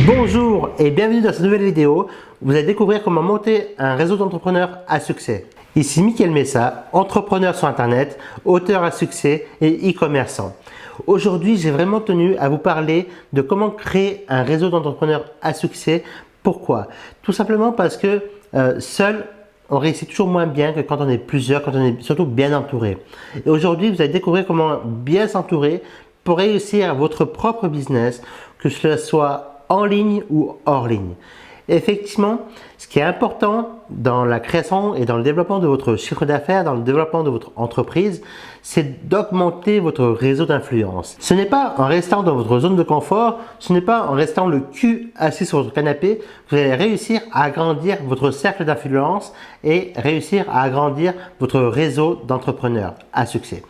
Bonjour et bienvenue dans cette nouvelle vidéo où vous allez découvrir comment monter un réseau d'entrepreneurs à succès. Ici Mickaël Messa, entrepreneur sur internet, auteur à succès et e-commerçant. Aujourd'hui, j'ai vraiment tenu à vous parler de comment créer un réseau d'entrepreneurs à succès. Pourquoi? Tout simplement parce que seul, on réussit toujours moins bien que quand on est plusieurs, quand on est surtout bien entouré. Et aujourd'hui, vous allez découvrir comment bien s'entourer pour réussir votre propre business, que ce soit en ligne ou hors ligne. Effectivement, ce qui est important dans la création et dans le développement de votre chiffre d'affaires, dans le développement de votre entreprise, c'est d'augmenter votre réseau d'influence. Ce n'est pas en restant dans votre zone de confort, ce n'est pas en restant le cul assis sur votre canapé que vous allez réussir à agrandir votre cercle d'influence et réussir à agrandir votre réseau d'entrepreneurs à succès.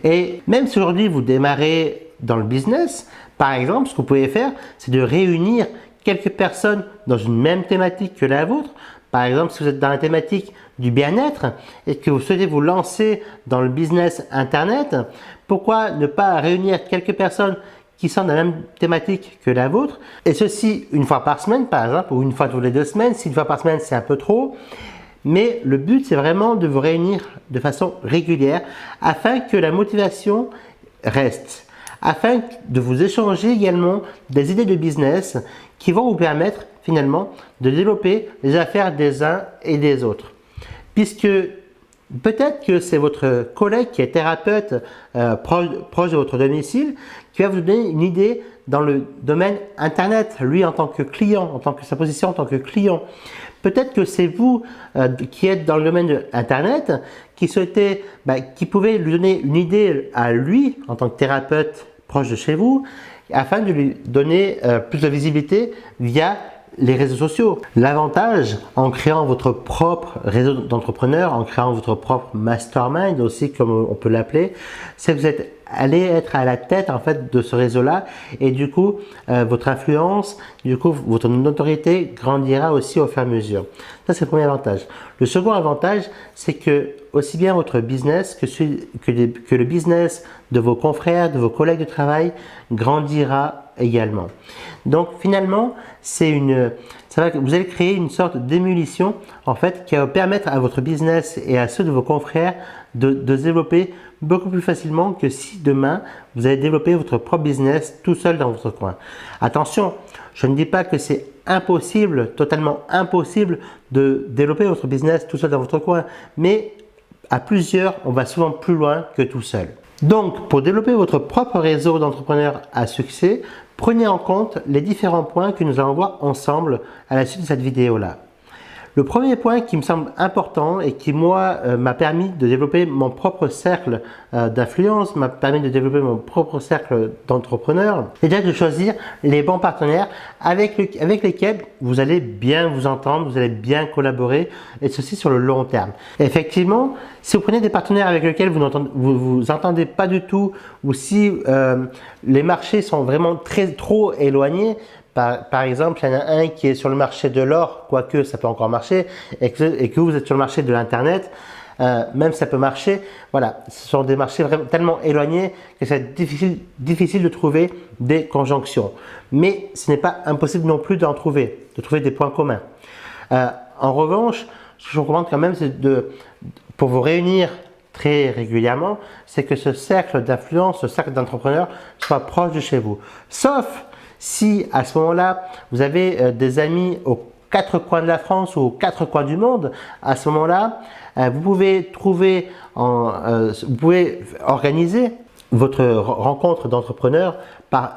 Et même si aujourd'hui vous démarrez dans le business, par exemple, ce que vous pouvez faire, c'est de réunir quelques personnes dans une même thématique que la vôtre. Par exemple, si vous êtes dans la thématique du bien-être et que vous souhaitez vous lancer dans le business internet, pourquoi ne pas réunir quelques personnes qui sont dans la même thématique que la vôtre, et ceci une fois par semaine par exemple, ou une fois toutes les 2 semaines. Si une fois par semaine c'est un peu trop, mais le but c'est vraiment de vous réunir de façon régulière afin que la motivation reste, afin de vous échanger également des idées de business qui vont vous permettre finalement de développer les affaires des uns et des autres. Puisque peut-être que c'est votre collègue qui est thérapeute proche de votre domicile qui va vous donner une idée dans le domaine internet, lui en tant que client, en tant que sa position en tant que client. Peut-être que c'est vous qui êtes dans le domaine de internet qui pouvez lui donner une idée à lui en tant que thérapeute proche de chez vous afin de lui donner plus de visibilité via les réseaux sociaux. L'avantage en créant votre propre réseau d'entrepreneurs, en créant votre propre mastermind aussi comme on peut l'appeler, c'est que vous allez être à la tête en fait de ce réseau-là et du coup votre influence, du coup votre notoriété grandira aussi au fur et à mesure. Ça c'est le premier avantage. Le second avantage, c'est que aussi bien votre business que le business de vos confrères, de vos collègues de travail grandira également. Donc finalement, vous allez créer une sorte d'émulsion en fait qui va permettre à votre business et à ceux de vos confrères de se développer beaucoup plus facilement que si demain vous allez développer votre propre business tout seul dans votre coin. Attention, je ne dis pas que c'est impossible, totalement impossible de développer votre business tout seul dans votre coin, mais à plusieurs, on va souvent plus loin que tout seul. Donc, pour développer votre propre réseau d'entrepreneurs à succès, prenez en compte les différents points que nous allons voir ensemble à la suite de cette vidéo-là. Le premier point qui me semble important et qui, moi, m'a permis de développer mon propre cercle d'influence, m'a permis de développer mon propre cercle d'entrepreneurs, c'est déjà de choisir les bons partenaires avec lesquels vous allez bien vous entendre, vous allez bien collaborer, et ceci sur le long terme. Et effectivement, si vous prenez des partenaires avec lesquels vous entendez pas du tout, ou si les marchés sont vraiment trop éloignés, par exemple, il y en a un qui est sur le marché de l'or, quoique ça peut encore marcher, et que vous êtes sur le marché de l'internet, même ça peut marcher. Voilà, ce sont des marchés vraiment tellement éloignés que c'est difficile de trouver des conjonctions. Mais ce n'est pas impossible non plus de trouver des points communs. En revanche, ce que je vous recommande quand même, c'est pour vous réunir très régulièrement, c'est que ce cercle d'influence, ce cercle d'entrepreneurs soit proche de chez vous. Sauf si à ce moment-là, vous avez des amis aux 4 coins de la France ou aux 4 coins du monde, à ce moment-là, vous pouvez organiser votre rencontre d'entrepreneurs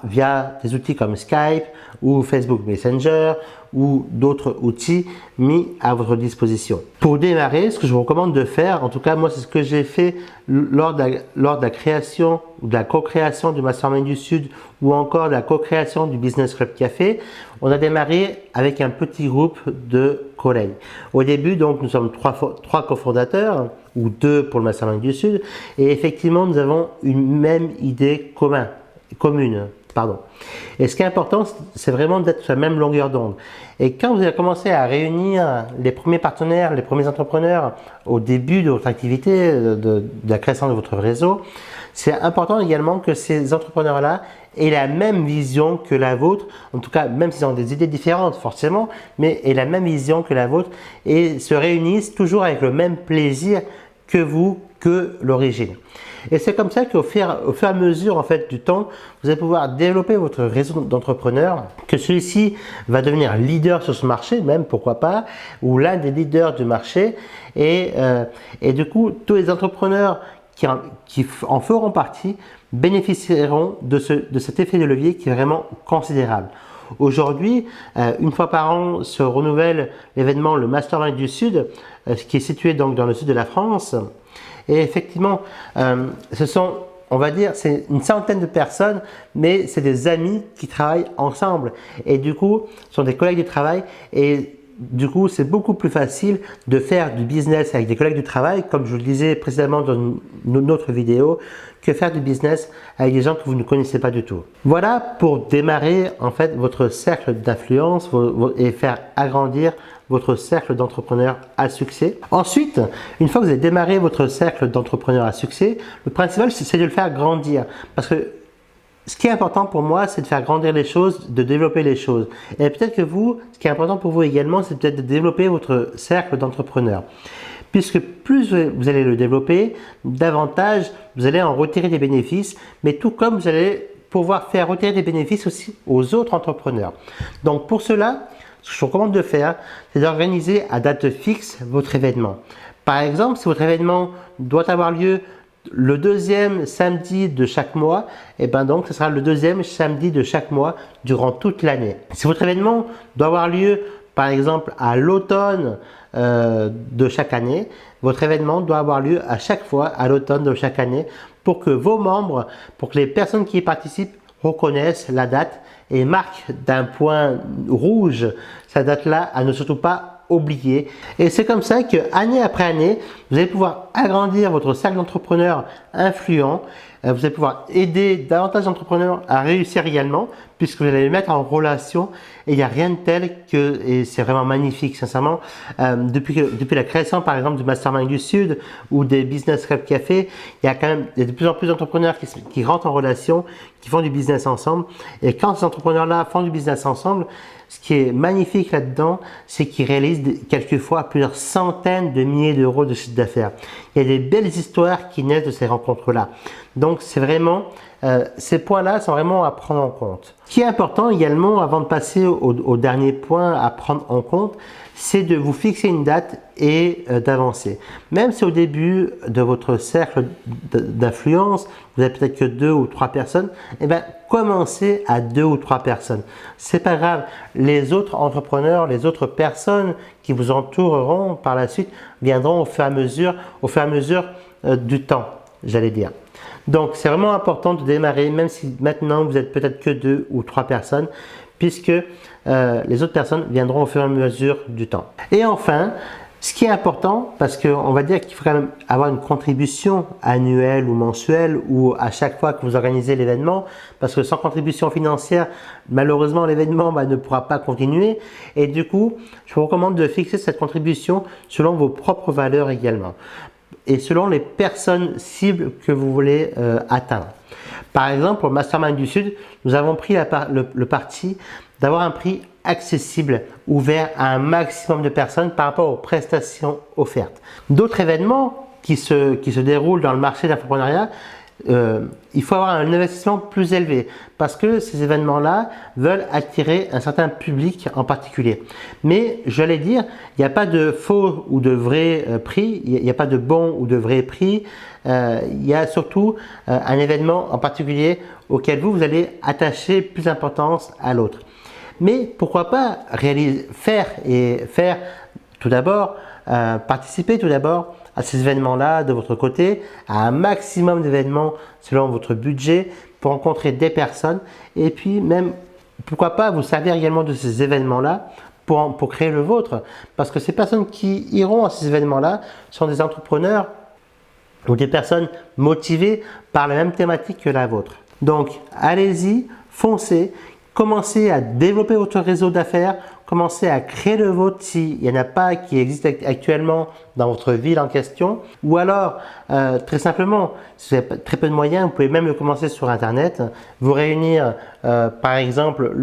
via des outils comme Skype ou Facebook Messenger ou d'autres outils mis à votre disposition. Pour démarrer, ce que je vous recommande de faire, en tout cas moi c'est ce que j'ai fait lors de la création ou de la co-création du Mastermind du Sud ou encore de la co-création du Business Club Café, on a démarré avec un petit groupe de collègues. Au début, donc, nous sommes 3 cofondateurs ou 2 pour le Mastermind du Sud et effectivement, nous avons une même idée commune. Pardon. Et ce qui est important, c'est vraiment d'être sur la même longueur d'onde. Et quand vous allez commencer à réunir les premiers partenaires, les premiers entrepreneurs au début de votre activité, de la création de votre réseau, c'est important également que ces entrepreneurs-là aient la même vision que la vôtre, en tout cas même s'ils ont des idées différentes forcément, mais aient la même vision que la vôtre et se réunissent toujours avec le même plaisir que vous, que l'origine. Et c'est comme ça qu'au fur et à mesure en fait, du temps, vous allez pouvoir développer votre réseau d'entrepreneurs, que celui-ci va devenir leader sur ce marché, même pourquoi pas, ou l'un des leaders du marché. Et du coup, tous les entrepreneurs qui en feront partie bénéficieront de cet effet de levier qui est vraiment considérable. Aujourd'hui, une fois par an se renouvelle l'événement le Mastermind du Sud, qui est situé donc dans le sud de la France. Et effectivement, ce sont, on va dire, c'est une centaine de personnes, mais c'est des amis qui travaillent ensemble. Et du coup, ce sont des collègues de travail et du coup, c'est beaucoup plus facile de faire du business avec des collègues de travail, comme je vous le disais précédemment dans une autre vidéo, que faire du business avec des gens que vous ne connaissez pas du tout. Voilà pour démarrer en fait votre cercle d'influence et faire agrandir votre cercle d'entrepreneurs à succès. Ensuite, une fois que vous avez démarré votre cercle d'entrepreneurs à succès, le principal c'est de le faire grandir, parce que ce qui est important pour moi, c'est de faire grandir les choses, de développer les choses. Et peut-être que vous, ce qui est important pour vous également, c'est peut-être de développer votre cercle d'entrepreneurs. Puisque plus vous allez le développer, davantage vous allez en retirer des bénéfices, mais tout comme vous allez pouvoir faire retirer des bénéfices aussi aux autres entrepreneurs. Donc pour cela, ce que je vous recommande de faire, c'est d'organiser à date fixe votre événement. Par exemple, si votre événement doit avoir lieu le deuxième samedi de chaque mois, et ben donc ce sera le deuxième samedi de chaque mois durant toute l'année. Si votre événement doit avoir lieu par exemple à l'automne de chaque année, votre événement doit avoir lieu à chaque fois à l'automne de chaque année pour que vos membres, pour que les personnes qui y participent reconnaissent la date et marquent d'un point rouge cette date-là à ne surtout pas oublier. Et c'est comme ça que année après année, vous allez pouvoir agrandir votre cercle d'entrepreneurs influents. Vous allez pouvoir aider davantage d'entrepreneurs à réussir également, puisque vous allez les mettre en relation. Et il n'y a rien de tel que, et c'est vraiment magnifique sincèrement, depuis la création par exemple du Mastermind du Sud ou des Business Club Café, il y a de plus en plus d'entrepreneurs qui rentrent en relation, qui font du business ensemble. Et quand ces entrepreneurs-là font du business ensemble, ce qui est magnifique là-dedans, c'est qu'ils réalisent quelquefois plusieurs centaines de milliers d'euros de chiffre d'affaires. Il y a des belles histoires qui naissent de ces rencontres-là. Donc, c'est vraiment, ces points-là sont vraiment à prendre en compte. Ce qui est important également, avant de passer au dernier point à prendre en compte, c'est de vous fixer une date et d'avancer. Même si au début de votre cercle d'influence, vous n'avez peut-être que 2 ou 3 personnes, eh bien, commencez à 2 ou 3 personnes. C'est pas grave. Les autres entrepreneurs, les autres personnes qui vous entoureront par la suite viendront au fur et à mesure du temps, j'allais dire. Donc, c'est vraiment important de démarrer, même si maintenant vous êtes peut-être que 2 ou 3 personnes, puisque les autres personnes viendront au fur et à mesure du temps. Et enfin, ce qui est important, parce qu'on va dire qu'il faut quand même avoir une contribution annuelle ou mensuelle ou à chaque fois que vous organisez l'événement, parce que sans contribution financière, malheureusement l'événement ne pourra pas continuer. Et du coup, je vous recommande de fixer cette contribution selon vos propres valeurs également et selon les personnes cibles que vous voulez atteindre. Par exemple, pour le Mastermind du Sud, nous avons pris le parti d'avoir un prix accessible, ouvert à un maximum de personnes par rapport aux prestations offertes. D'autres événements qui se déroulent dans le marché de l'infoprenariat, il faut avoir un investissement plus élevé parce que ces événements-là veulent attirer un certain public en particulier. Mais je l'ai dire, il n'y a pas de faux ou de vrai prix, il n'y a pas de bon ou de vrai prix. Il y a surtout un événement en particulier auquel vous allez attacher plus d'importance à l'autre. Mais pourquoi pas tout d'abord, participer tout d'abord à ces événements-là de votre côté, à un maximum d'événements selon votre budget pour rencontrer des personnes et puis même, pourquoi pas vous servir également de ces événements-là pour créer le vôtre, parce que ces personnes qui iront à ces événements-là sont des entrepreneurs ou des personnes motivées par la même thématique que la vôtre. Donc, allez-y, foncez, commencez à développer votre réseau d'affaires, commencez à créer le vôtre s'il n'y en a pas qui existe actuellement dans votre ville en question. Ou alors, très simplement, si vous avez très peu de moyens, vous pouvez même le commencer sur Internet, vous réunir par exemple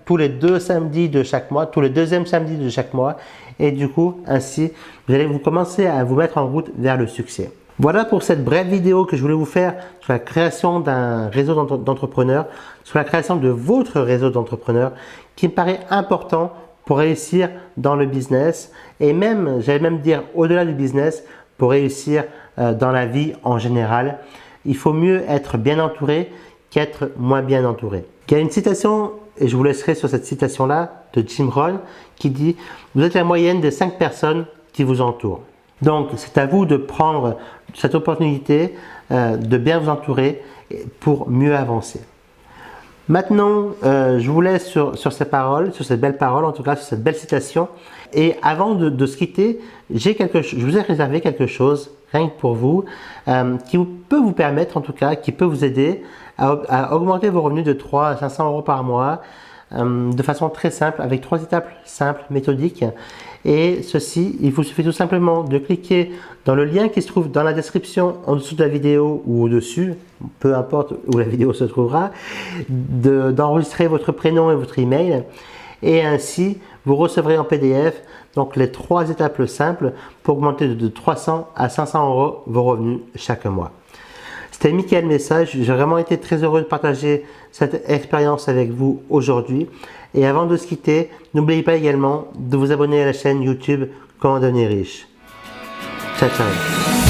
tous les 2 samedis de chaque mois, tous les 2e samedis de chaque mois, et du coup, ainsi, vous allez commencer à vous mettre en route vers le succès. Voilà pour cette brève vidéo que je voulais vous faire sur la création d'un réseau d'entrepreneurs, sur la création de votre réseau d'entrepreneurs qui me paraît important pour réussir dans le business et même, j'allais même dire au-delà du business, pour réussir dans la vie en général. Il faut mieux être bien entouré qu'être moins bien entouré. Il y a une citation, et je vous laisserai sur cette citation-là, de Jim Rohn, qui dit « Vous êtes la moyenne des 5 personnes qui vous entourent ». Donc, c'est à vous de prendre cette opportunité de bien vous entourer pour mieux avancer. Maintenant, je vous laisse sur ces paroles, sur cette belle parole, en tout cas sur cette belle citation. Et avant de se quitter, je vous ai réservé quelque chose, rien que pour vous, qui peut vous permettre, en tout cas, qui peut vous aider à augmenter vos revenus de 3 à 500 euros par mois, de façon très simple, avec 3 étapes simples, méthodiques. Et ceci, il vous suffit tout simplement de cliquer dans le lien qui se trouve dans la description en dessous de la vidéo ou au-dessus, peu importe où la vidéo se trouvera, d'enregistrer votre prénom et votre email. Et ainsi, vous recevrez en PDF donc les 3 étapes simples pour augmenter de 300 à 500 euros vos revenus chaque mois. C'était Mickaël Message, j'ai vraiment été très heureux de partager cette expérience avec vous aujourd'hui. Et avant de se quitter, n'oubliez pas également de vous abonner à la chaîne YouTube Comment devenir riche. Ciao, ciao.